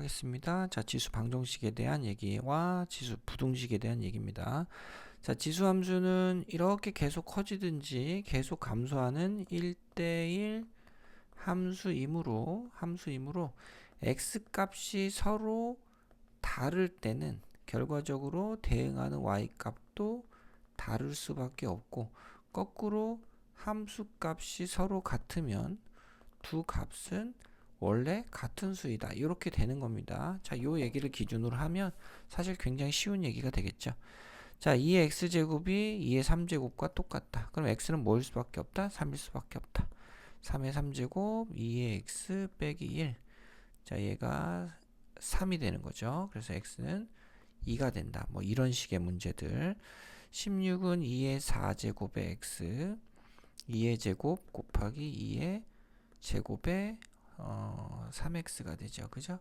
하겠습니다. 자, 지수 방정식에 대한 얘기와 지수 부등식에 대한 얘기입니다. 자, 지수 함수는 이렇게 계속 커지든지 계속 감소하는 1대1 함수이므로 x 값이 서로 다를 때는 결과적으로 대응하는 y 값도 다를 수밖에 없고, 거꾸로 함수 값이 서로 같으면 두 값은 원래 같은 수이다, 이렇게 되는 겁니다. 자, 요 얘기를 기준으로 하면 사실 굉장히 쉬운 얘기가 되겠죠. 자, 2의 x제곱이 2의 3제곱과 똑같다. 그럼 x는 뭐일 수밖에 없다? 3일 수밖에 없다. 3의 3제곱 2의 x 빼기 1. 자, 얘가 3이 되는 거죠. 그래서 x는 2가 된다. 뭐 이런 식의 문제들. 16은 2의 4제곱의 x 2의 제곱 곱하기 2의 제곱의 3x가 되죠. 그죠?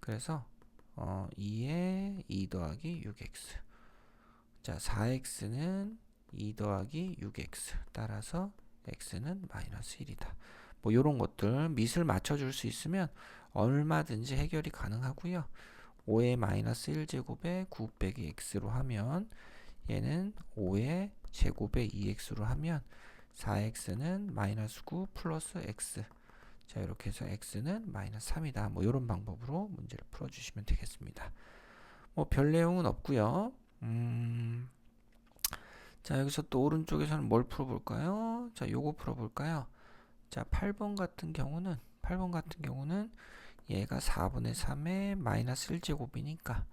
그래서 2에 2 더하기 6x. 자, 4x는 2 더하기 6x. 따라서 x는 마이너스 1이다. 뭐 요런 것들 밑을 맞춰줄 수 있으면 얼마든지 해결이 가능하고요. 5의 마이너스 1제곱에 9 빼기 x로 하면 얘는 5의 제곱에 2x로 하면 4x는 마이너스 9 플러스 x. 자, 이렇게 해서 x는 마이너스 3이다. 뭐 이런 방법으로 문제를 풀어주시면 되겠습니다. 뭐 별 내용은 없고요. 자, 여기서 또 오른쪽에서는 뭘 풀어볼까요? 자, 요거 풀어볼까요? 자, 8번 같은 경우는 얘가 4분의 3의 마이너스 1제곱이니까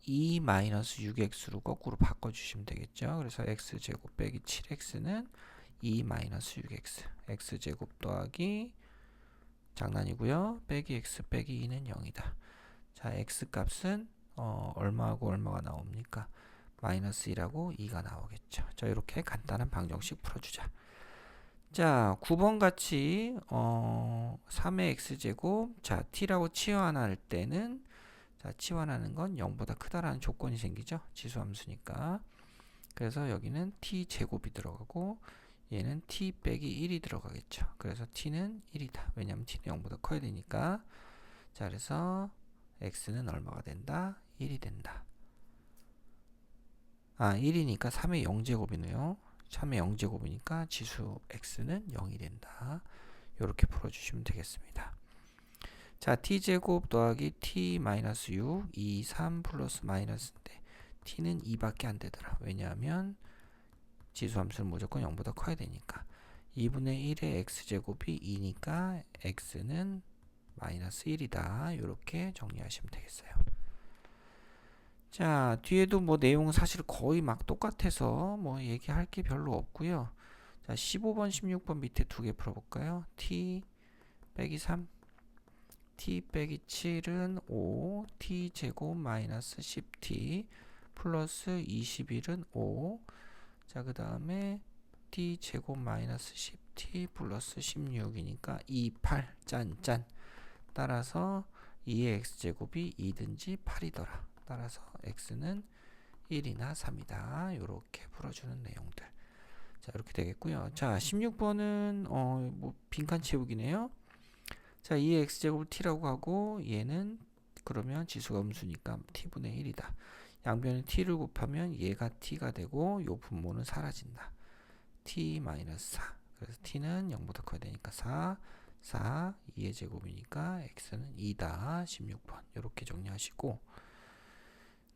2 마이너스 6x로 거꾸로 바꿔주시면 되겠죠. 그래서 x제곱 빼기 7x는 2 마이너스 6x. x제곱 더하기 장난이고요. 빼기 x 빼기 2는 0이다. 자, x 값은 얼마하고 얼마가 나옵니까? 마이너스 1하고 2가 나오겠죠. 자, 이렇게 간단한 방정식 풀어주자. 자, 9번 같이 3의 x제곱, 자, t라고 치환할 때는, 자, 치환하는 건 0보다 크다라는 조건이 생기죠. 지수함수니까. 그래서 여기는 t제곱이 들어가고 얘는 t 빼기 1이 들어가겠죠. 그래서 t는 1이다. 왜냐하면 t는 0보다 커야 되니까. 자, 그래서 x는 얼마가 된다? 1이 된다. 1이니까 3의 0제곱이네요. 3의 0제곱이니까 지수 x는 0이 된다. 이렇게 풀어주시면 되겠습니다. 자, t제곱 더하기 t 마이너스 6, 2, 3 플러스 마이너스인데 t는 2밖에 안 되더라. 왜냐하면 지수함수는 무조건 0보다 커야 되니까. 2분의 1의 x제곱이 2니까 x는 마이너스 1이다. 이렇게 정리하시면 되겠어요. 자, 뒤에도 뭐 내용은 사실 거의 막 똑같아서 뭐 얘기할 게 별로 없고요. 자, 15번, 16번 밑에 두 개 풀어볼까요? t 빼기 3, t 빼기 7은 5, t 제곱 마이너스 10t 플러스 21은 5. 자, 그 다음에 t 제곱 마이너스 10t 플러스 16이니까 28 짠짠. 따라서 2의 x제곱이 2든지 8이더라. 따라서 x는 1이나 3이다. 이렇게 풀어주는 내용들. 자, 이렇게 되겠고요. 자, 16번은 뭐 빈칸 채우기네요. 자, 2의 x제곱을 t라고 하고 얘는 그러면 지수가 음수니까 t분의 1이다. 양변에 t를 곱하면 얘가 t가 되고 요 분모는 사라진다. t-4. 그래서 t는 0보다 커야 되니까 4, 2의 제곱이니까 x는 2다. 16번 이렇게 정리하시고,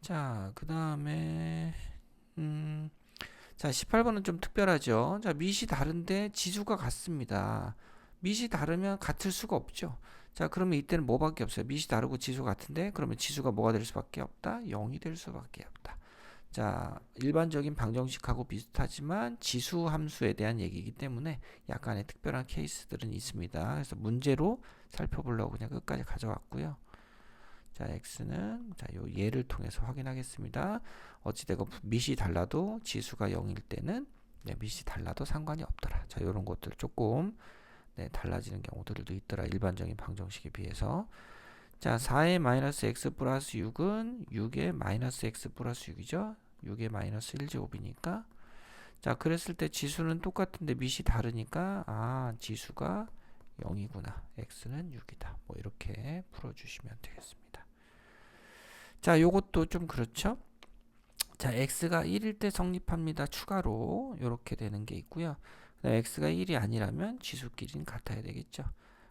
자, 그 다음에 자, 18번은 좀 특별하죠. 자, 밑이 다른데 지수가 같습니다. 밑이 다르면 같을 수가 없죠. 자, 그러면 이때는 뭐밖에 없어요? 밑이 다르고 지수가 같은데 그러면 지수가 뭐가 될 수밖에 없다? 0이 될 수밖에 없다. 자, 일반적인 방정식하고 비슷하지만 지수 함수에 대한 얘기이기 때문에 약간의 특별한 케이스들은 있습니다. 그래서 문제로 살펴보려고 그냥 끝까지 가져왔고요. 자, x는 자, 요 예를 통해서 확인하겠습니다. 어찌되건 밑이 달라도 지수가 0일 때는 밑이 달라도 상관이 없더라. 자, 요런 것들 조금 달라지는 경우들도 있더라. 일반적인 방정식에 비해서. 자, 4의 마이너스 x 플러스 6은 6의 마이너스 x 플러스 6이죠. 6의 마이너스 1제곱이니까. 자, 그랬을 때 지수는 똑같은데 밑이 다르니까 지수가 0이구나. x는 6이다. 뭐 이렇게 풀어주시면 되겠습니다. 자, 요것도 좀 그렇죠? 자, x가 1일 때 성립합니다. 추가로 이렇게 되는 게 있고요. x가 1이 아니라면 지수끼리는 같아야 되겠죠.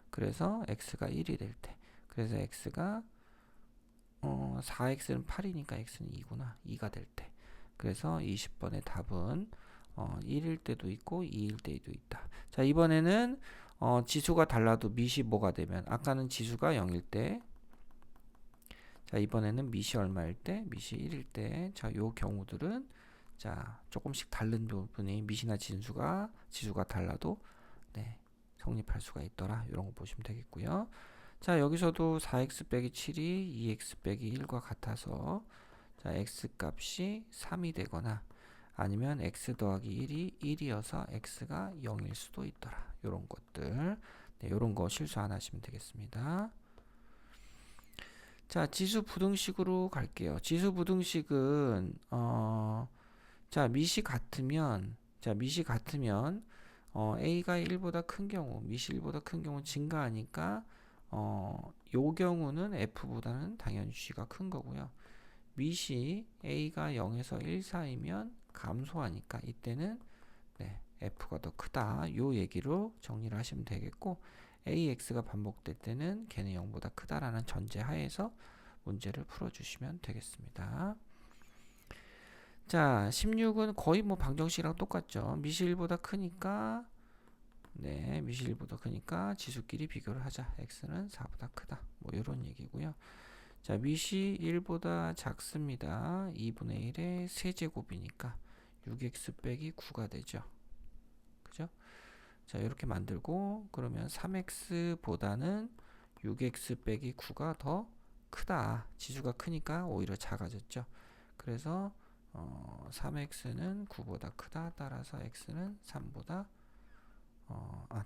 그래서 x가 1이 될 때, 그래서 x가 4x는 8이니까 x는 2구나. 2가 될 때. 그래서 20번의 답은 1일 때도 있고 2일 때도 있다. 자, 이번에는 지수가 달라도 밑이 뭐가 되면, 아까는 지수가 0일 때, 자, 이번에는 밑이 얼마일 때? 밑이 1일 때. 자, 요 경우들은 자, 조금씩 다른 부분이 밑이나 지수가 달라도 네, 성립할 수가 있더라. 이런 거 보시면 되겠고요. 자, 여기서도 4x 빼기 7이 2x 빼기 1과 같아서 자, x 값이 3이 되거나 아니면 x 더하기 1이 1이어서 x가 0일 수도 있더라. 이런 것들. 네, 이런 거 실수 안 하시면 되겠습니다. 자, 지수 부등식으로 갈게요. 지수 부등식은 자, 밑이 같으면 a가 1보다 큰 경우, 밑이 1보다 큰 경우 증가하니까 요 경우는 f보다는 당연히 g가 큰 거고요. 밑이 a가 0에서 1 사이면 감소하니까 이때는 네, f가 더 크다. 요 얘기로 정리를 하시면 되겠고, ax가 반복될 때는 걔는 0보다 크다라는 전제 하에서 문제를 풀어주시면 되겠습니다. 자, 16은 거의 뭐 방정식이랑 똑같죠. 밑이 1보다 크니까 네, 밑이 1보다 크니까 지수끼리 비교를 하자. x는 4보다 크다. 뭐 이런 얘기고요. 자, 밑이 1보다 작습니다. 2분의 1의 세제곱이니까 6x 빼기 9가 되죠. 그죠? 자, 이렇게 만들고, 그러면 3x보다는 6x 빼기 9가 더 크다. 지수가 크니까 오히려 작아졌죠. 그래서 3x는 9보다 크다. 따라서 x는 3보다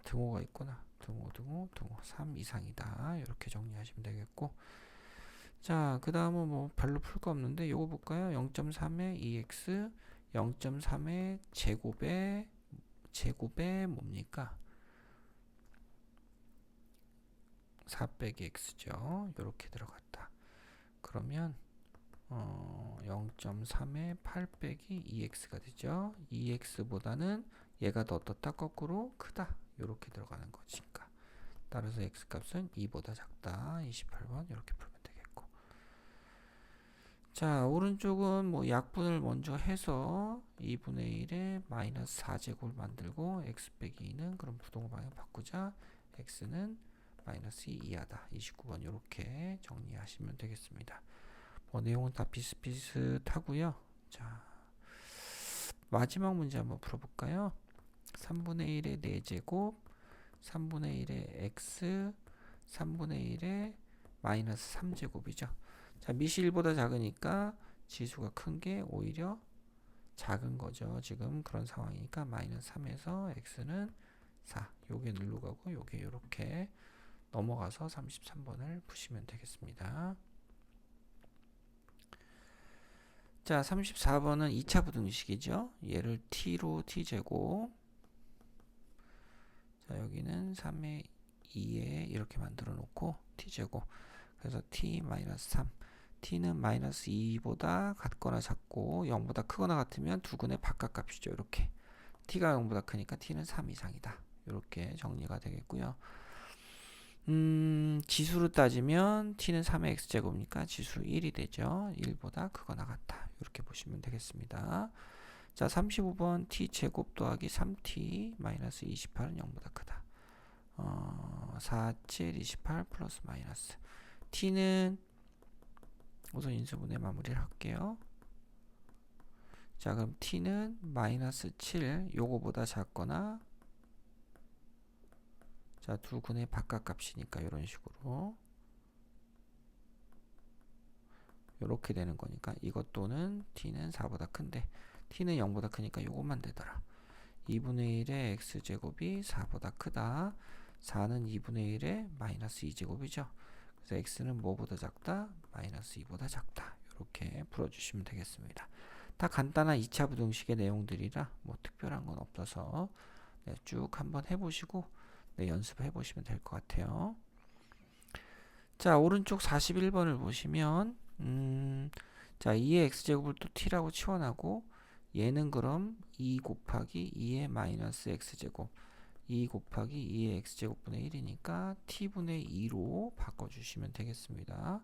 등호가 있구나. 등호 3 이상이다. 이렇게 정리하시면 되겠고, 자, 그 다음은 뭐 별로 풀 거 없는데 요거 볼까요? 0.3의 2x 0.3의 제곱에 뭡니까? 4 빼기 x죠. 요렇게 들어갔다. 그러면 0.3의 8 빼기 2x가 되죠. 2x보다는 얘가 더 어떻다? 거꾸로 크다. 요렇게 들어가는 거니까. 따라서 x값은 2보다 작다. 28번 이렇게 풀면 되겠고. 자, 오른쪽은 뭐 약분을 먼저 해서 2분의 1에 마이너스 4제곱을 만들고 x 빼기 2는 그럼 부동호 방향 바꾸자. x는 마이너스 2 이하다. 29번 이렇게 정리하시면 되겠습니다. 뭐 내용은 다 비슷비슷하고요. 자, 마지막 문제 한번 풀어볼까요? 3분의 1의 4제곱 3분의 1의 x 3분의 1의 마이너스 3제곱이죠. 자, 밑이 1보다 작으니까 지수가 큰 게 오히려 작은 거죠. 지금 그런 상황이니까 마이너스 3에서 x는 4. 요게 늘로 가고 요게 이렇게 넘어가서 33번을 푸시면 되겠습니다. 자, 34번은 2차 부등식이죠. 얘를 t로 t제곱, 자, 여기는 3의 2에 이렇게 만들어 놓고 t제곱, 그래서 t-3, t는 마이너스 2보다 같거나 작고 0보다 크거나 같으면 두근의 바깥값이죠. 이렇게 t가 0보다 크니까 t는 3 이상이다. 이렇게 정리가 되겠고요. 지수로 따지면 t는 3의 x제곱이니까 지수 1이 되죠. 1보다 크거나 같다. 이렇게 보시면 되겠습니다. 자, 35번 t제곱 더하기 3t 마이너스 28은 0보다 크다. 4, 7, 28 플러스 마이너스 t는 우선 인수분해 마무리를 할게요. 자, 그럼 t는 마이너스 7 요거보다 작거나, 자, 두 근의 바깥값이니까 이런 식으로 이렇게 되는 거니까 이것 또는 t는 4보다 큰데 t는 0보다 크니까 요것만 되더라. 2분의 1의 x제곱이 4보다 크다. 4는 2분의 1의 마이너스 2제곱이죠. 그래서 x는 뭐보다 작다? 마이너스 2보다 작다. 이렇게 풀어주시면 되겠습니다. 다 간단한 2차 부등식의 내용들이라 뭐 특별한 건 없어서 네, 쭉 한번 해보시고 네, 연습해 보시면 될 것 같아요. 자, 오른쪽 41번을 보시면 자, 2의 x제곱을 또 t라고 치환하고 얘는 그럼 2 곱하기 2의 마이너스 x제곱 2 곱하기 2의 x제곱분의 1이니까 t분의 2로 바꿔주시면 되겠습니다.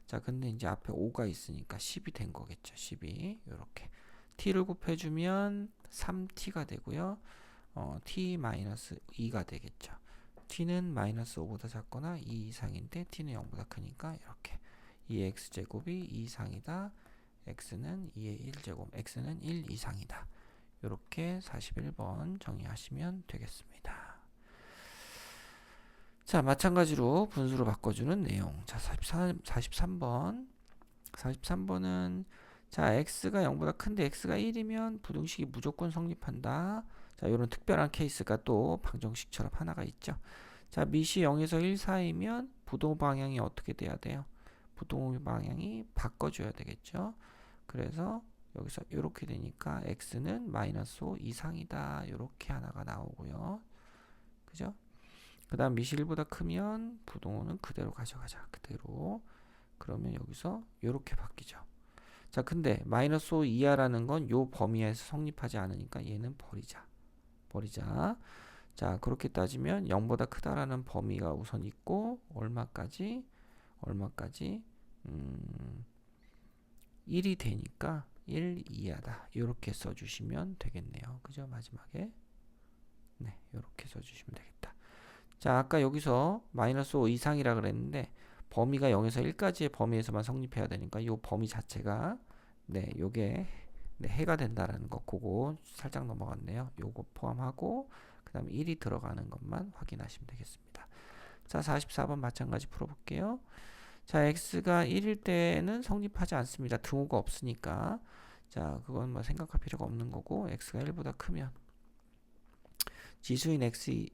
자, 근데 이제 앞에 5가 있으니까 10이 된 거겠죠. 10이 요렇게 t를 곱해주면 3t가 되고요. t 마이너스 2가 되겠죠. t는 마이너스 5보다 작거나 2 이상인데 t는 0보다 크니까 이렇게 2의 x제곱이 2 이상이다. x는 2의 1제곱, x는 1 이상이다. 이렇게 41번 정리하시면 되겠습니다. 자, 마찬가지로 분수로 바꿔주는 내용. 자, 43번. 43번은 자, x가 0보다 큰데 x가 1이면 부등식이 무조건 성립한다. 자, 이런 특별한 케이스가 또 방정식처럼 하나가 있죠. 자, 밑이 0에서 1 사이면 부동 방향이 어떻게 돼야 돼요? 부동 방향이 바꿔줘야 되겠죠. 그래서 여기서 이렇게 되니까 x는 마이너스 5 이상이다. 이렇게 하나가 나오고요. 그죠? 그 다음 밑이 1보다 크면 부동호는 그대로 가져가자. 그대로. 그러면 여기서 이렇게 바뀌죠. 자, 근데 마이너스 5 이하라는 건 요 범위에서 성립하지 않으니까 얘는 버리자. 자, 그렇게 따지면 0보다 크다라는 범위가 우선 있고 얼마까지 1이 되니까 1 이하다. 이렇게 써주시면 되겠네요. 그죠? 마지막에 네, 이렇게 써주시면 되겠다. 자, 아까 여기서 마이너스 5 이상이라 그랬는데 범위가 0에서 1까지의 범위에서만 성립해야 되니까 이 범위 자체가 네, 요게 네, 해가 된다라는 거 그거 살짝 넘어갔네요. 요거 포함하고 그 다음에 1이 들어가는 것만 확인하시면 되겠습니다. 자, 44번 마찬가지 풀어볼게요. 자, x가 1일 때는 성립하지 않습니다. 등호가 없으니까. 자, 그건 뭐 생각할 필요가 없는 거고 x가 1보다 크면 지수인 x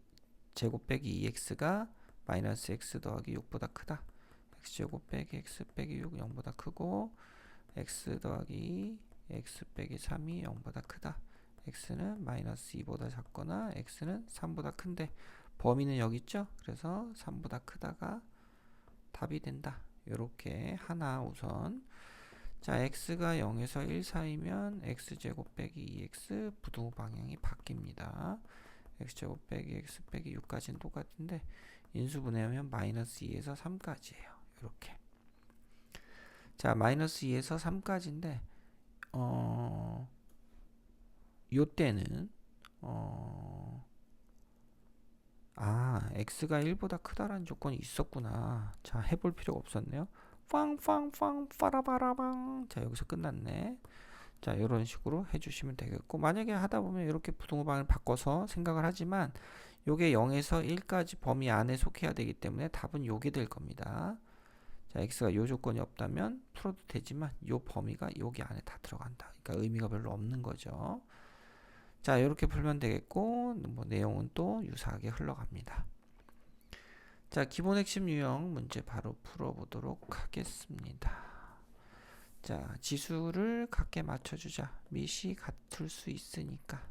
제곱 빼기 2x가 마이너스 x 더하기 6보다 크다. x제곱 빼기 x 빼기 6 0보다 크고 x 더하기 x 빼기 3이 0보다 크다. x는 마이너스 2보다 작거나 x는 3보다 큰데 범위는 여기 있죠? 그래서 3보다 크다가 답이 된다. 요렇게 하나 우선 자, x가 0에서 1 사이면 x제곱 빼기 2x 부등호 방향이 바뀝니다. x제곱 빼기 x 빼기 6까지는 똑같은데 인수분해하면 마이너스 2에서 3까지예요. 이렇게 자, 마이너스 2에서 3까지인데 요때는 x가 1보다 크다라는 조건이 있었구나. 자, 해볼 필요가 없었네요. 빵빵빵 빠라바라방. 자, 여기서 끝났네. 자, 이런 식으로 해주시면 되겠고 만약에 하다 보면 이렇게 부등호방을 바꿔서 생각을 하지만 요게 0에서 1까지 범위 안에 속해야 되기 때문에 답은 요게 될 겁니다. 자, x가 요 조건이 없다면 풀어도 되지만 요 범위가 여기 안에 다 들어간다. 그러니까 의미가 별로 없는 거죠. 자, 이렇게 풀면 되겠고 뭐 내용은 또 유사하게 흘러갑니다. 자, 기본 핵심 유형 문제 바로 풀어보도록 하겠습니다. 자, 지수를 같게 맞춰주자. 밑이 같을 수 있으니까.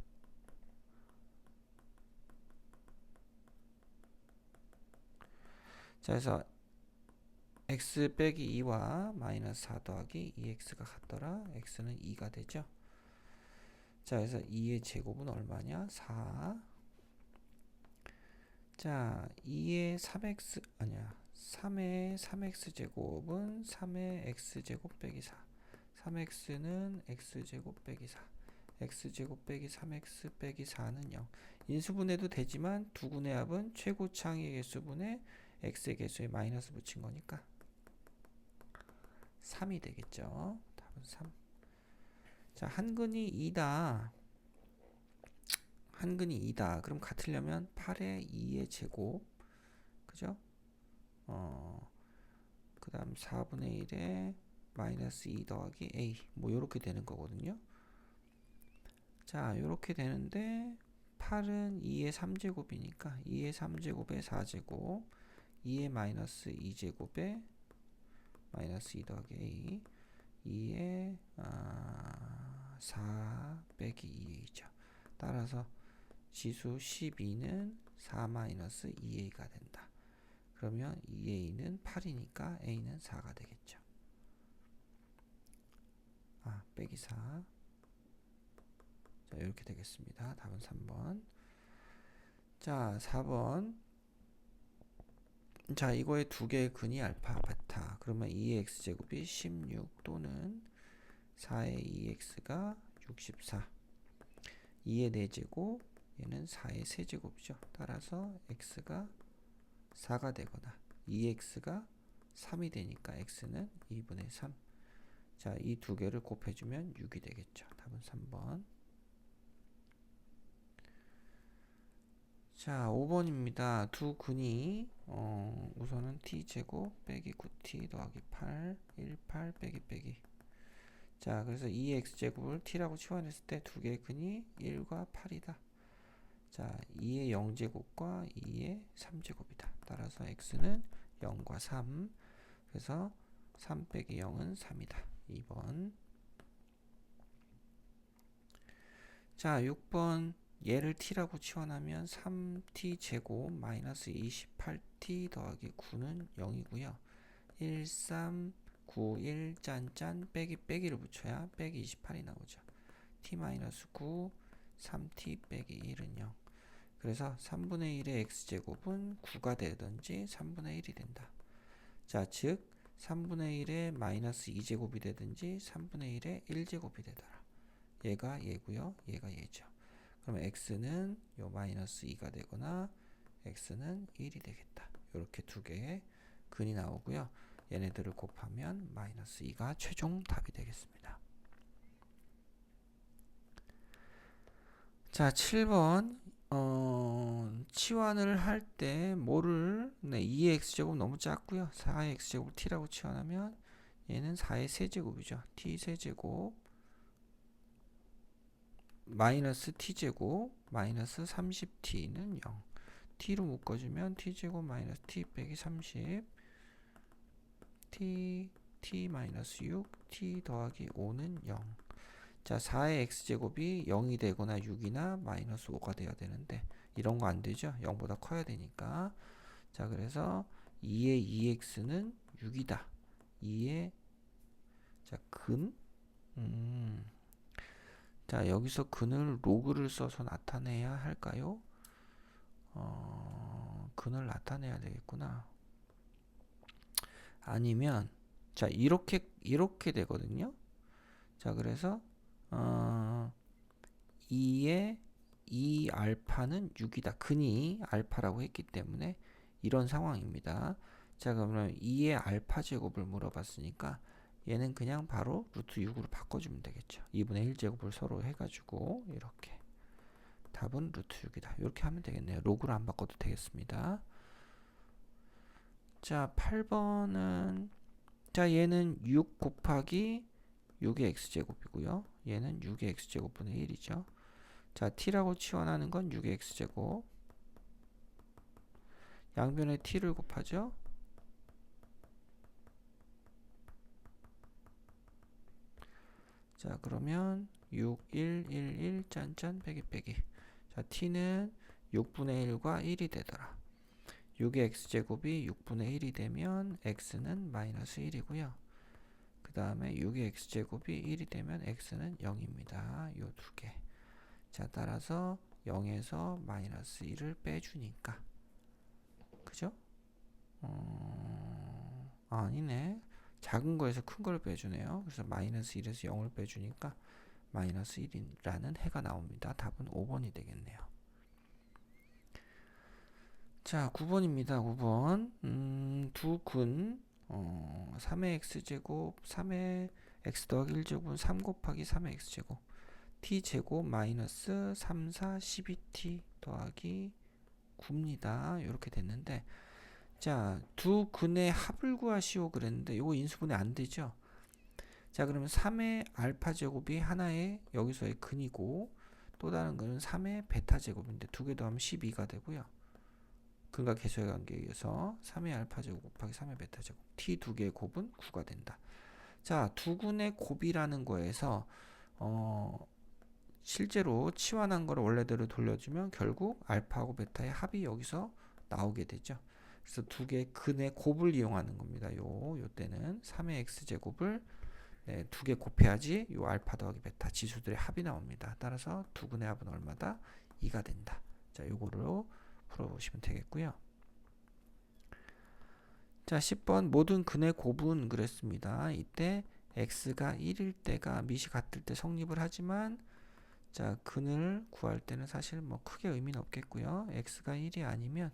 자, 그래서 x 빼기 2와 마이너스 4 더하기 2x가 같더라. x는 2가 되죠. 자, 그래서 2의 제곱은 얼마냐? 4. 자, 2의 3x 아니야. 3의 3x 제곱은 3의 x제곱 빼기 4. 3x는 x제곱 빼기 4. x제곱 빼기 3x 빼기 4는 0. 인수분해도 되지만 두 군의 합은 최고차항의 개수분의 x의 개수에 마이너스 붙인 거니까 3이 되겠죠. 답은 3. 자, 한근이 2다. 한근이 2다. 그럼 같으려면 8의 2의 제곱. 그죠? 그 다음 4분의 1에 마이너스 2 더하기 a. 뭐, 요렇게 되는 거거든요. 자, 요렇게 되는데, 8은 2의 3제곱이니까, 2의 3제곱에 4제곱, 2의 마이너스 2제곱에 마이너스 2 더하기 a, 2의 4 빼기 2a죠. 따라서 지수 12는 4-2a가 된다. 그러면 2a는 8이니까 a는 4가 되겠죠. 빼기 4. 자, 이렇게 되겠습니다. 답은 3번. 자, 4번. 자, 이거의 두 개의 근이 알파, 베타. 그러면 2의 x제곱이 16 또는 4의 2x가 64. 2의 4제곱, 얘는 4의 세제곱이죠. 따라서 x가 4가 되거나 2x가 3이 되니까 x는 2분의 3. 자, 이 두 개를 곱해주면 6이 되겠죠. 답은 3번. 자, 5번입니다. 두 근이 우선은 t제곱 빼기 9t 더하기 8, 18 빼기. 자, 그래서 2의 x제곱을 t라고 치환했을 때 두 개의 근이 1과 8이다. 자, 2의 0제곱과 2의 3제곱이다. 따라서 x는 0과 3. 그래서 3 빼기 0은 3이다. 2번. 자, 6번. 얘를 t라고 치환하면 3t 제곱 마이너스 28t 더하기 9는 0이고요. 1, 3, 9, 1 짠짠 빼기를 붙여야 빼기 28이 나오죠. t 마이너스 9, 3t 빼기 1은 0. 그래서 3분의 1의 x제곱은 9가 되든지 3분의 1이 된다. 자, 즉 3분의 1의 마이너스 2제곱이 되든지 3분의 1의 1제곱이 되더라. 얘가 얘고요. 얘가 얘죠. 그러면 x는 요 마이너스 2가 되거나 x는 1이 되겠다. 이렇게 두 개의 근이 나오고요. 얘네들을 곱하면 마이너스 2가 최종 답이 되겠습니다. 자, 7번. 치환을 할 때 뭐를 2의 x제곱 너무 작고요. 4의 x제곱 t라고 치환하면 얘는 4의 세제곱이죠. t 세제곱 마이너스 t제곱 마이너스 30t는 0. t로 묶어주면 t제곱 마이너스 t 빼기 30 t 마이너스 6 t 더하기 5는 0. 자, 4의 x제곱이 0이 되거나 6이나 마이너스 5가 돼야 되는데 이런 거 안 되죠. 0보다 커야 되니까. 자, 그래서 2의 2x는 6이다. 2의 자, 근 자, 여기서 근을 로그를 써서 나타내야 할까요? 근을 나타내야 되겠구나. 아니면 자, 이렇게 되거든요. 자, 그래서 2의 2알파는 6이다. 근이 알파라고 했기 때문에 이런 상황입니다. 자, 그러면 2의 알파 제곱을 물어봤으니까 얘는 그냥 바로 루트 6으로 바꿔주면 되겠죠. 2분의 1제곱을 서로 해가지고 이렇게 답은 루트 6이다. 이렇게 하면 되겠네요. 로그로 안 바꿔도 되겠습니다. 자, 8번은 자, 얘는 6 곱하기 6의 x제곱이고요. 얘는 6의 x제곱분의 1이죠. 자, t라고 치환하는 건 6의 x제곱. 양변에 t를 곱하죠. 자, 그러면 6, 1, 1, 1 짠짠 빼기. 자, t는 6분의 1과 1이 되더라. 6의 x제곱이 6분의 1이 되면 x는 마이너스 1이고요. 그 다음에 6의 x제곱이 1이 되면 x는 0입니다. 요 두 개. 자, 따라서 0에서 마이너스 1을 빼주니까 그죠? 아니네. 작은 거에서 큰 걸 빼주네요. 그래서 마이너스 1에서 0을 빼주니까 마이너스 1이라는 해가 나옵니다. 답은 5번이 되겠네요. 자, 9번입니다. 9번. 두 근 3의 x제곱 3의 x 더하기 1제곱은 3 곱하기 3의 x제곱 t제곱 마이너스 3, 4, 12t 더하기 9입니다. 이렇게 됐는데 자, 두 근의 합을 구하시오 그랬는데 이거 인수분해 안 되죠. 자, 그러면 3의 알파 제곱이 하나의 여기서의 근이고 또 다른 거는 3의 베타 제곱인데 두 개 더하면 12가 되고요. 근과 계수의 관계에 의해서 3의 알파 제곱 곱하기 3의 베타 제곱 t 두 개의 곱은 9가 된다. 자, 두 근의 곱이라는 거에서 실제로 치환한 거를 원래대로 돌려주면 결국 알파하고 베타의 합이 여기서 나오게 되죠. 그래서 두 개의 근의 곱을 이용하는 겁니다. 요 때는 3의 x제곱을 두 개 곱해야지 요 알파 더하기 베타 지수들의 합이 나옵니다. 따라서 두 근의 합은 얼마다? 2가 된다. 자, 요거로 풀어보시면 되겠고요. 자, 10번 모든 근의 곱은 그랬습니다. 이때 x가 1일 때가 밑이 같을 때 성립을 하지만 자, 근을 구할 때는 사실 뭐 크게 의미는 없겠고요. x가 1이 아니면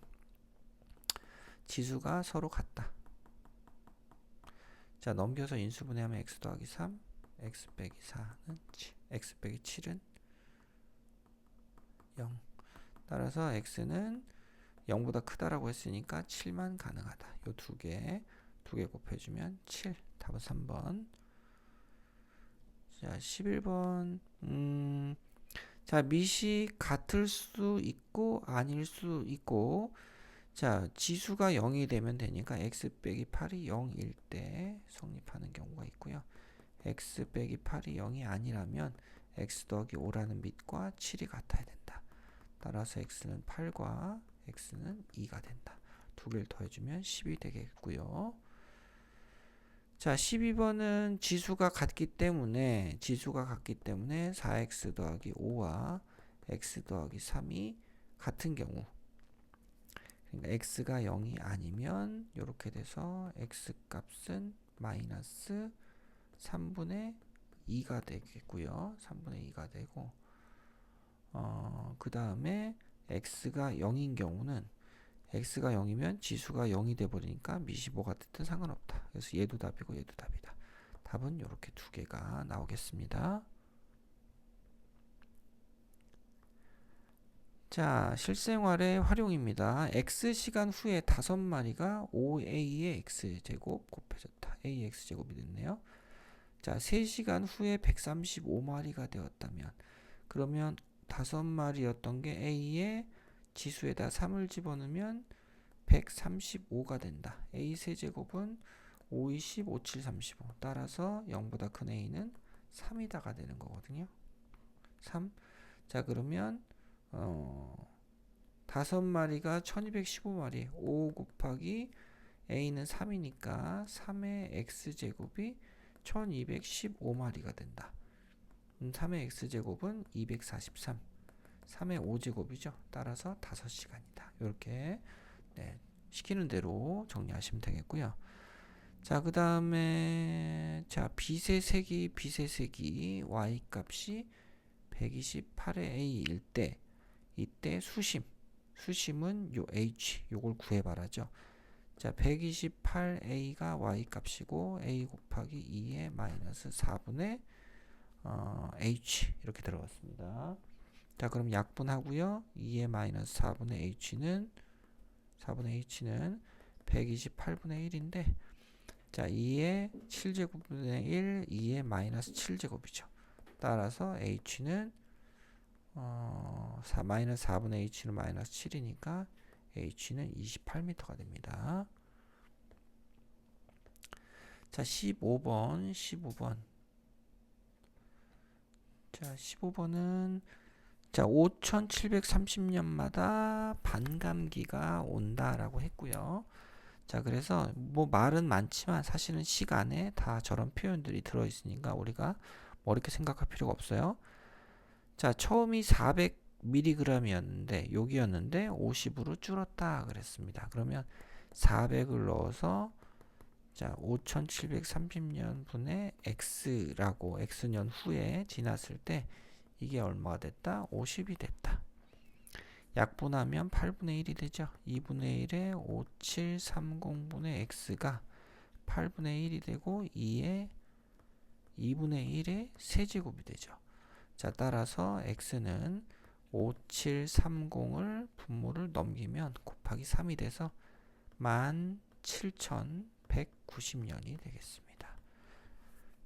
지수가 서로 같다. 자, 넘겨서 인수분해하면 x 더하기 3, x 빼기 4는 7, x 빼기 7은 0. 따라서 x는 0보다 크다라고 했으니까 7만 가능하다. 요 두 개 곱해주면 7. 답은 3번. 자, 11번. 자, 밑이 같을 수 있고 아닐 수 있고, 자, 지수가 0이 되면 되니까 x 빼기 8이 0일 때 성립하는 경우가 있고요. x 빼기 8이 0이 아니라면 x 더하기 5라는 밑과 7이 같아야 된다. 따라서 x는 8과 x는 2가 된다. 두 개를 더해주면 10이 되겠고요. 자, 12번은 지수가 같기 때문에 4x 더하기 5와 x 더하기 3이 같은 경우, 그러니까 x가 0이 아니면 이렇게 돼서 x 값은 마이너스 3분의 2가 되겠고요. 3분의 2가 되고, 그 다음에 x가 0인 경우는 x가 0이면 지수가 0이 돼버리니까 밑이 뭐가 됐든 상관없다. 그래서 얘도 답이고 얘도 답이다. 답은 이렇게 두 개가 나오겠습니다. 자, 실생활의 활용입니다. x시간 후에 5마리가 5a의 x제곱 곱해졌다. a x제곱이 됐네요. 자, 3시간 후에 135마리가 되었다면, 그러면 5마리였던 게 a의 지수에다 3을 집어넣으면 135가 된다. a 세제곱은 5, 20, 5, 7, 35. 따라서 0보다 큰 a는 3이다가 되는 거거든요. 3. 자, 그러면 5마리가 1215마리. 5 곱하기 a는 3이니까 3의 x제곱이 1215마리가 된다. 3의 x제곱은 243. 3의 5제곱이죠. 따라서 5시간이다. 이렇게 시키는 대로 정리하시면 되겠고요. 자, 그 다음에 자, 빛의 색이 y 값이 128의 a일 때, 이때 수심은 요 h, 요걸 구해봐라죠. 자, 128a가 y 값이고 a 곱하기 2의 마이너스 4분의 h 이렇게 들어갔습니다. 자, 그럼 약분하고요. 2의 마이너스 4분의 h는 128분의 1인데, 자, 2의 7제곱분의 1, 2의 마이너스 7제곱이죠. 따라서 h는 마이너스 4분의 h는 마이너스 7이니까 h는 28m가 됩니다. 자, 15번. 자, 15번은 자, 5730년마다 반감기가 온다라고 했고요. 자, 그래서 뭐 말은 많지만 사실은 시간에 다 저런 표현들이 들어있으니까 우리가 뭐 이렇게 생각할 필요가 없어요. 자, 처음이 400mg이었는데 여기였는데 50으로 줄었다 그랬습니다. 그러면 400을 넣어서 자, 5730년 분의 x라고 x년 후에 지났을 때 이게 얼마가 됐다? 50이 됐다. 약분하면 8분의 1이 되죠. 2분의 1에 5730분의 x가 8분의 1이 되고 2분의 1의 세제곱이 되죠. 자, 따라서 x는 5730을 분모를 넘기면 곱하기 3이 돼서 17,190년이 되겠습니다.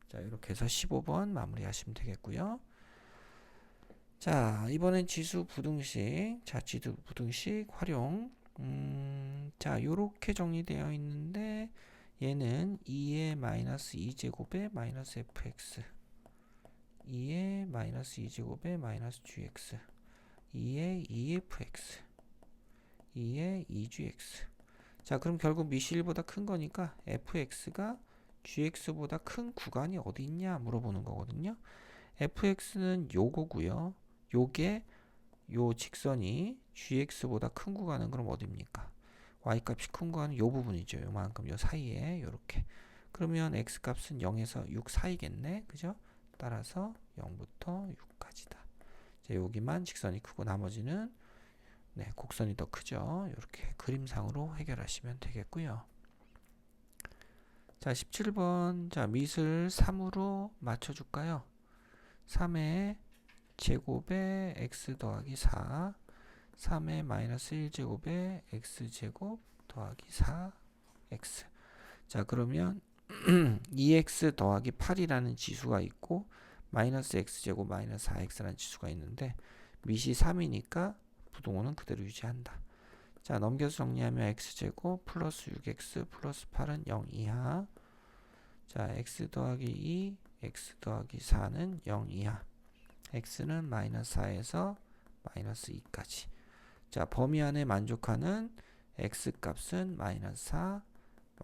자, 이렇게 해서 15번 마무리하시면 되겠고요. 자, 이번엔 지수 부등식. 자, 지수 부등식 활용. 자, 요렇게 정리되어 있는데 얘는 2의 마이너스 2제곱에 마이너스 fx 2의 마이너스 2제곱에 마이너스 gx 2의 2fx 2의 2gx. 자, 그럼 결국 미시 1보다 큰 거니까 fx가 gx보다 큰 구간이 어디 있냐 물어보는 거거든요. fx는 요거고요. 요게 요 직선이 gx보다 큰 구간은 그럼 어디입니까? y값이 큰 구간은 요 부분이죠. 요만큼 요 사이에 요렇게. 그러면 x값은 0에서 6 사이겠네. 그죠? 따라서 0부터 6까지다. 자, 여기만 직선이 크고 나머지는 네, 곡선이 더 크죠. 이렇게 그림상으로 해결하시면 되겠고요. 자, 17번. 자, 밑을 3으로 맞춰줄까요? 3의 제곱에 x 더하기 4 3의 마이너스 1제곱에 x제곱 더하기 4x. 자, 그러면 2x 더하기 8이라는 지수가 있고 마이너스 x제곱 마이너스 4x라는 지수가 있는데 밑이 3이니까 부동호는 그대로 유지한다. 자, 넘겨서 정리하면 x제곱 플러스 6x 플러스 8은 0 이하. 자, x 더하기 2 x 더하기 4는 0 이하. x는 마이너스 4에서 마이너스 2까지. 자, 범위 안에 만족하는 x 값은 마이너스 4,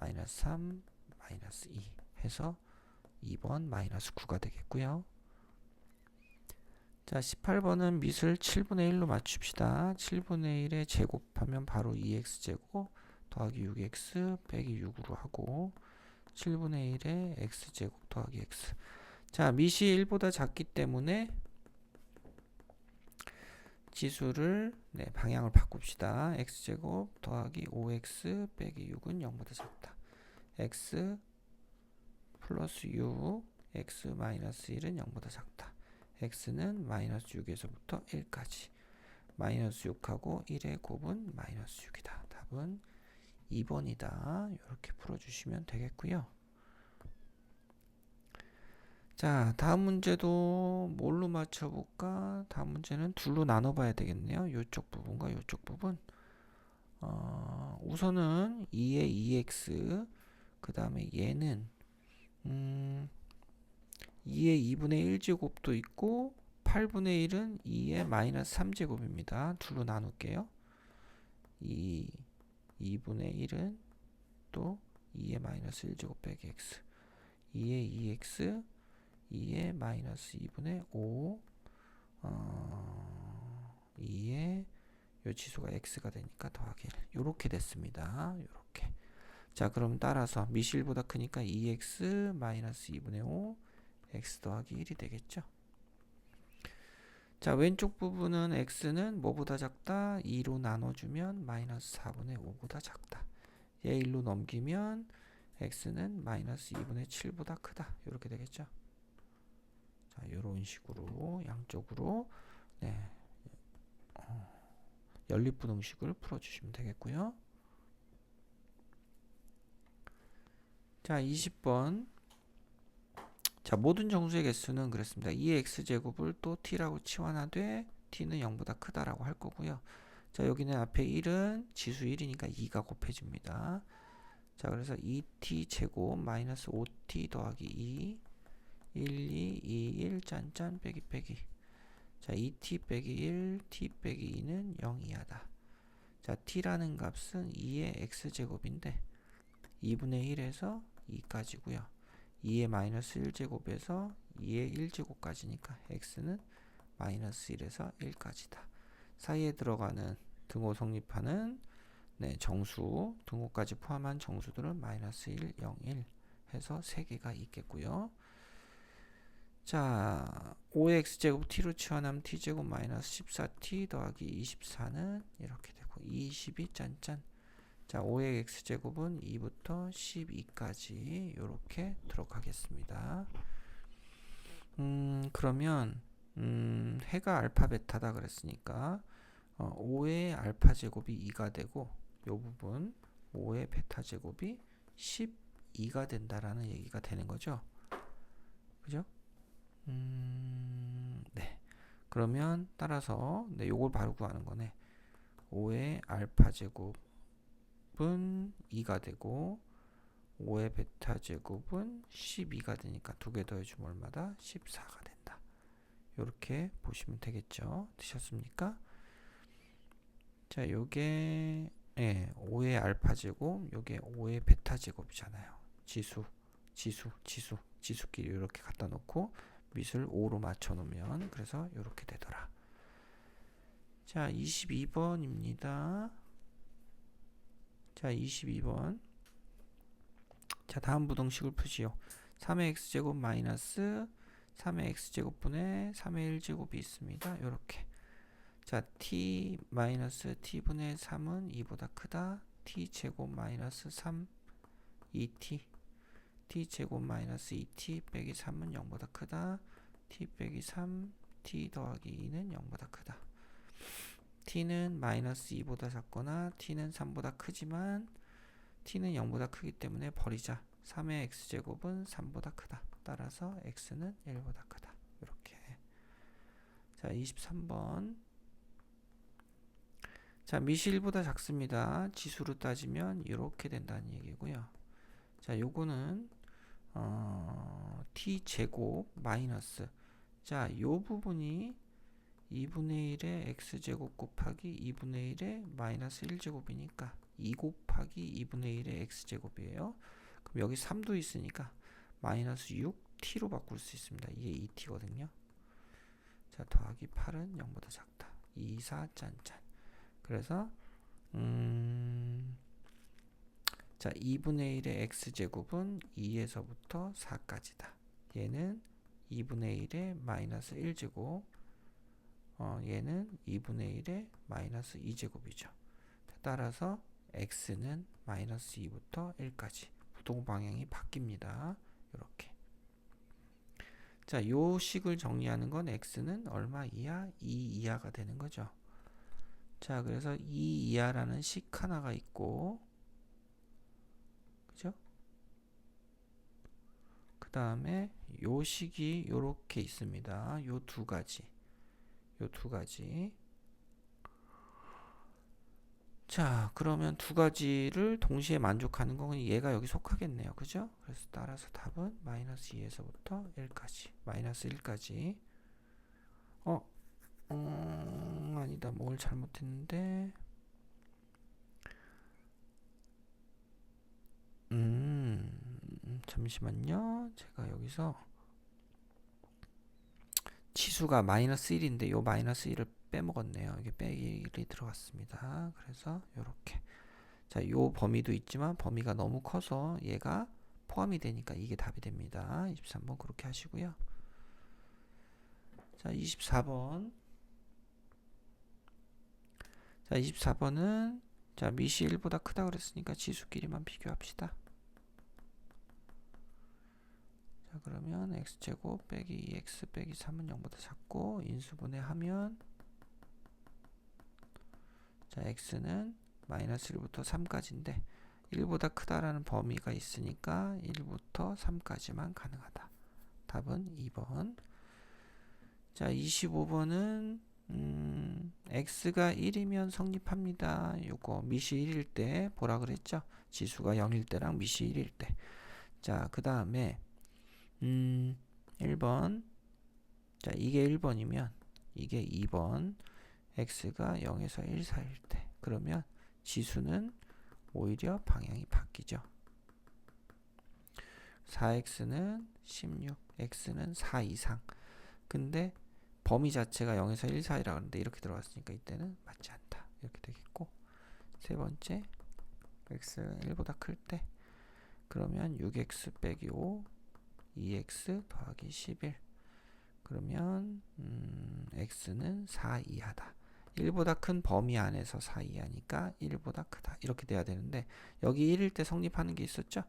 마이너스 3, 마이너스 2 해서 2번 마이너스 9가 되겠고요. 자, 18번은 밑을 7분의 1로 맞춥시다. 7분의 1에 제곱하면 바로 2x제곱 더하기 6x 빼기 6으로 하고 7분의 1에 x제곱 더하기 x. 자, 밑이 1보다 작기 때문에 지수를 방향을 바꿉시다. x제곱 더하기 5x 빼기 6은 0보다 작다. x 플러스 6 x 마이너스 1은 0보다 작다. x는 마이너스 6에서부터 1까지. 마이너스 6하고 1의 곱은 마이너스 6이다. 답은 2번이다. 이렇게 풀어주시면 되겠고요. 자, 다음 문제도 뭘로 맞춰볼까? 다음 문제는 둘로 나눠봐야 되겠네요. 이쪽 부분과 이쪽 부분. 우선은 2의 2x 그 다음에 얘는 2의 2분의 1제곱도 있고 8분의 1은 2의 마이너스 3제곱입니다. 둘로 나눌게요. 2분의 1은 또 2의 마이너스 1제곱 빼기 x 2의 2x 2의 마이너스 2분의 5 2의 요 지수가 x가 되니까 더하기 1 요렇게 됐습니다. 요렇게. 자, 그럼 따라서 미실보다 크니까 2x 마이너스 2분의 5 x 더하기 1이 되겠죠. 자, 왼쪽 부분은 x는 뭐보다 작다? 2로 나눠주면 마이너스 4분의 5보다 작다. 얘 1로 넘기면 x는 마이너스 2분의 7보다 크다. 이렇게 되겠죠. 자, 이런 식으로 양쪽으로 연립분홍식을 풀어주시면 되겠고요. 자, 20번. 자, 모든 정수의 개수는 그랬습니다. 2x제곱을 또 t라고 치환하되 t는 0보다 크다라고 할 거고요. 자, 여기는 앞에 1은 지수 1이니까 2가 곱해집니다. 자, 그래서 2t 제곱 마이너스 5t 더하기 2 1, 2, 2, 1 짠짠 빼기 빼기. 자, 2t 빼기 1 t 빼기 2는 0 이하다. 자, t라는 값은 2의 x제곱인데 2분의 1에서 2까지고요. 2의 마이너스 1제곱에서 2의 1제곱까지니까 x는 마이너스 1에서 1까지다. 사이에 들어가는 등호 성립하는 정수, 등호까지 포함한 정수들은 마이너스 1, 0, 1 해서 3개가 있겠고요. 자, 5x제곱 t로 치환하면 t제곱 마이너스 14t 더하기 24는 이렇게 되고 22 짠짠. 자, 5의 x제곱은 2부터 12까지 이렇게 들어가겠습니다. 그러면 해가 알파 베타다 그랬으니까 5의 알파 제곱이 2가 되고 요 부분 5의 베타 제곱이 12가 된다라는 얘기가 되는 거죠. 그죠? 네. 그러면 따라서 요걸 바로 구하는 거네. 5의 알파 제곱은 2가 되고 5의 베타 제곱은 12가 되니까 두 개 더해주면 얼마다? 14가 된다. 요렇게 보시면 되겠죠. 되셨습니까? 자, 요게 5의 알파 제곱, 요게 5의 베타 제곱이잖아요. 지수끼리 이렇게 갖다 놓고 밑을 5로 맞춰 놓으면 그래서 이렇게 되더라. 자, 22번입니다. 자, 22번. 자, 다음 부등식을 푸시오. 3의 x제곱 마이너스 3의 x제곱분의 3의 1제곱이 있습니다. 요렇게. 자, t 마이너스 t분의 3은 2보다 크다. t제곱 마이너스 3 2t t제곱 마이너스 2t 빼기 3은 0보다 크다. t 빼기 3 t 더하기 2는 0보다 크다. t는 마이너스 2보다 작거나 t는 3보다 크지만 t는 0보다 크기 때문에 버리자. 3의 x제곱은 3보다 크다. 따라서 x는 1보다 크다. 이렇게. 자, 23번. 자, 밑이 1보다 작습니다. 지수로 따지면 이렇게 된다는 얘기고요. 자, 요거는 t제곱 마이너스, 자, 요 부분이 2분의 1의 x제곱 곱하기 2분의 1의 마이너스 1제곱이니까 2 곱하기 2분의 1의 x제곱이에요. 그럼 여기 3도 있으니까 마이너스 6t로 바꿀 수 있습니다. 이게 2t거든요. 자, 더하기 8은 0보다 작다. 2, 4, 짠짠. 그래서 자, 2분의 1의 x제곱은 2에서부터 4까지다. 얘는 2분의 1의 마이너스 1제곱, 얘는 2분의 1의 마이너스 2제곱이죠. 따라서 x는 마이너스 2부터 1까지 부동 방향이 바뀝니다. 이렇게. 자, 요 식을 정리하는 건 x는 얼마 이하? 2 이하가 되는 거죠. 자, 그래서 2 이하라는 식 하나가 있고, 그죠? 그 다음에 요 식이 요렇게 있습니다. 요 두 가지. 자, 그러면 두 가지를 동시에 만족하는 건 얘가 여기 속하겠네요. 그죠? 그래서 따라서 답은 마이너스 2에서부터 1까지. 마이너스 1까지. 아니다. 뭘 잘못했는데. 잠시만요. 제가 여기서 치수가 마이너스 1인데 요 마이너스 1을 빼먹었네요. 이게 빼기 1이 들어갔습니다. 그래서 요렇게. 자, 요 범위도 있지만 범위가 너무 커서 얘가 포함이 되니까 이게 답이 됩니다. 23번 그렇게 하시고요. 자, 24번. 자, 24번은 자, 밑이 1보다 크다 그랬으니까 지수끼리만 비교합시다. 자, 그러면 x제곱 빼기 2x 빼기 3은 0보다 작고 인수분해하면 자, x는 마이너스 1부터 3까지인데 1보다 크다라는 범위가 있으니까 1부터 3까지만 가능하다. 답은 2번. 자, 25번은 x가 1이면 성립합니다. 요거 밑이 1일 때 뭐라 그랬죠? 지수가 0일 때랑 밑이 1일 때. 자, 그 다음에 1번. 자, 이게 1번이면 이게 2번. x가 0에서 1 사이일 때. 그러면 지수는 오히려 방향이 바뀌죠. 4x는 16, x는 4 이상. 근데 범위 자체가 0에서 1 사이라 그러는데 이렇게 들어갔으니까 이때는 맞지 않다. 이렇게 되겠고, 세 번째 x는 1보다 클 때 그러면 6x 빼기 5 2x 더하기 11 그러면 x는 4 이하다. 1보다 큰 범위 안에서 4 이하니까 1보다 크다. 이렇게 돼야 되는데 여기 1일 때 성립하는 게 있었죠?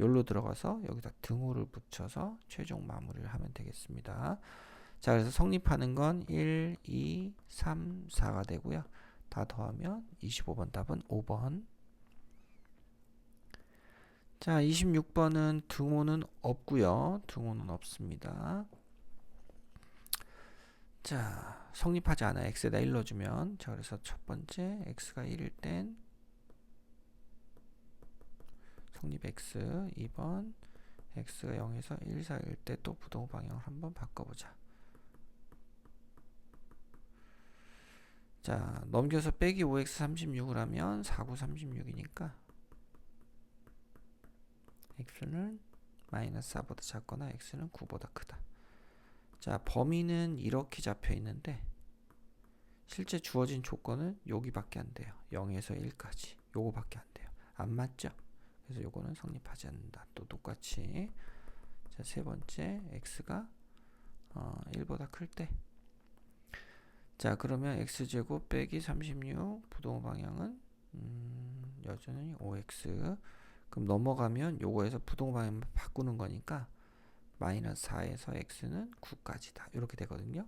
여기로 들어가서 여기다 등호를 붙여서 최종 마무리를 하면 되겠습니다. 자, 그래서 성립하는 건 1, 2, 3, 4가 되고요. 다 더하면 25번 답은 5번. 자, 26번은 등호는 없고요. 등호는 없습니다. 자, 성립하지 않아. x에다 1 넣어주면, 자, 그래서 첫 번째 x가 1일 땐 성립 x. 2번 x가 0에서 1 사이일 때 또 부동호 방향을 한번 바꿔보자. 자, 넘겨서 빼기 5x 36을 하면 49 36이니까 x는 마이너스 4보다 작거나 x는 9보다 크다. 자, 범위는 이렇게 잡혀 있는데 실제 주어진 조건은 여기밖에 안 돼요. 0에서 1까지 요거밖에 안 돼요. 안 맞죠? 그래서 요거는 성립하지 않는다. 또 똑같이 자, 세 번째 x가 1보다 클 때 자, 그러면 x제곱 빼기 36 부동호 방향은 여전히 5x. 그럼 넘어가면 요거에서 부동호 방향 바꾸는 거니까 마이너스 4에서 x는 9까지다. 이렇게 되거든요.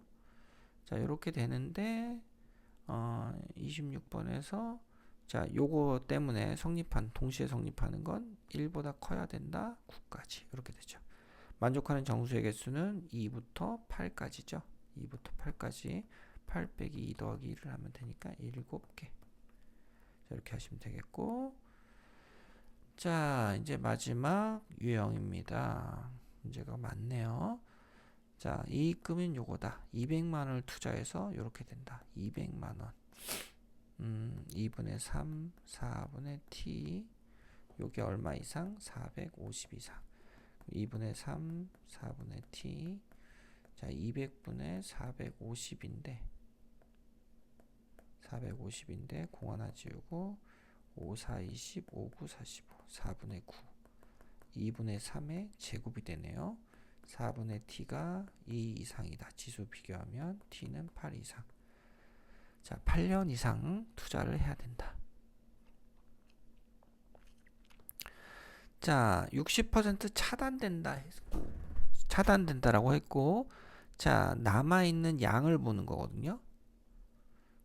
자, 이렇게 되는데 26번에서 자, 요거 때문에 동시에 성립하는 건 1보다 커야 된다. 9까지. 이렇게 되죠. 만족하는 정수의 개수는 2부터 8까지죠. 2부터 8까지 8 빼기 2 더하기 1을 하면 되니까 7개. 자, 이렇게 하시면 되겠고, 자, 이제 마지막 유형입니다. 문제가 많네요. 자, 이익금은 요거다. 200만원을 투자해서 요렇게 된다. 200만원 2분의 3 4분의 t 요게 얼마 이상? 450 이상. 2분의 3 4분의 t 자, 200분의 450인데 공 하나 지우고 5 4 20 5 9 45 4분의 9 2분의 3의 제곱이 되네요. 4분의 t가 2 이상이다. 지수 비교하면 t는 8 이상. 자, 8년 이상 투자를 해야 된다. 자, 60% 차단된다라고 했고, 자, 남아있는 양을 보는 거거든요.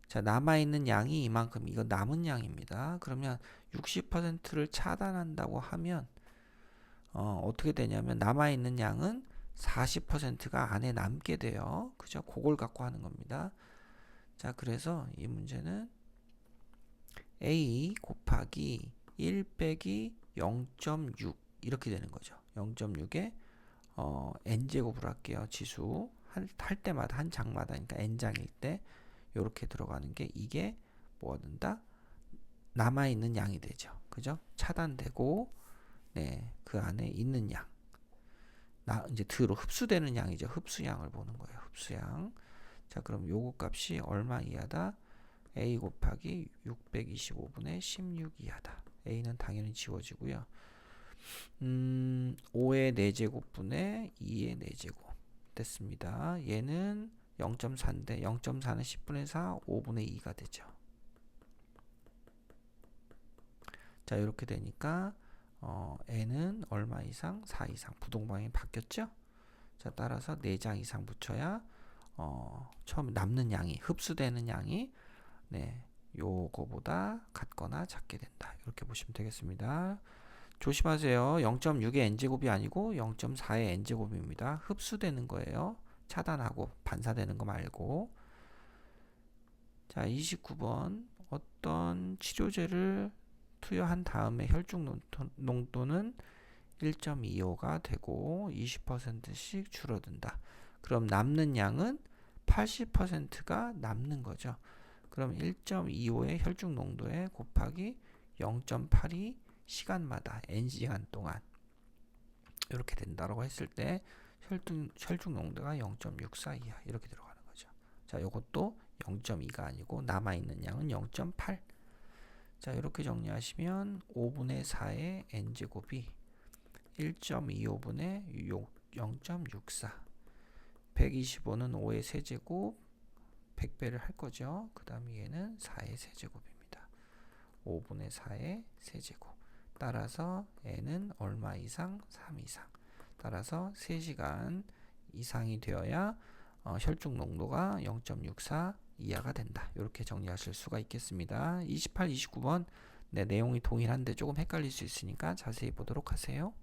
자, 남아있는 양이 이만큼, 이거 남은 양입니다. 그러면 60%를 차단한다고 하면 어떻게 되냐면 남아있는 양은 40%가 안에 남게 돼요. 그죠? 그걸 갖고 하는 겁니다. 자, 그래서 이 문제는 a 곱하기 1 빼기 0.6 이렇게 되는 거죠. 0.6에 n제곱을 할게요. 지수 할 때마다 한 장마다, 그러니까 n장일 때 이렇게 들어가는 게 이게 뭐가 된다? 남아있는 양이 되죠. 그죠? 차단되고 네, 그 안에 있는 양. 이제 드로 흡수되는 양이죠. 흡수양을 보는 거예요. 흡수양. 자, 그럼 요거 값이 얼마 이하다? a 곱하기 625분의 16 이하다. a는 당연히 지워지고요. 5의 4제곱분의 2의 4제곱 됐습니다. 얘는 0.4인데 0.4는 10분의 4, 5분의 2가 되죠. 자, 이렇게 되니까 n은 얼마 이상? 4 이상. 부동방향이 바뀌었죠? 자, 따라서 4장 이상 붙여야 처음 남는 양이, 흡수되는 양이 네, 요거보다 같거나 작게 된다. 이렇게 보시면 되겠습니다. 조심하세요. 0.6의 n제곱이 아니고 0.4의 n제곱입니다. 흡수되는 거예요. 차단하고 반사되는 거 말고. 자, 29번 어떤 치료제를 투여한 다음에 혈중 농도는 1.25가 되고 20%씩 줄어든다. 그럼 남는 양은 80%가 남는 거죠. 그럼 1.25의 혈중 농도에 곱하기 0.82 시간마다 n시간 동안 이렇게 된다라고 했을 때 혈중 농도가 0.64 이하 이렇게 들어가는 거죠. 자, 이것도 0.2가 아니고 남아있는 양은 0.8. 자, 이렇게 정리하시면 5분의 4의 n제곱이 1.25분의 0.64 125는 5의 세제곱 100배를 할 거죠. 그 다음에 얘는 4의 세제곱입니다. 5분의 4의 세제곱. 따라서 n은 얼마 이상? 3 이상. 따라서 3시간 이상이 되어야 혈중 농도가 0.64 이하가 된다. 이렇게 정리하실 수가 있겠습니다. 28, 29번 네, 내용이 동일한데 조금 헷갈릴 수 있으니까 자세히 보도록 하세요.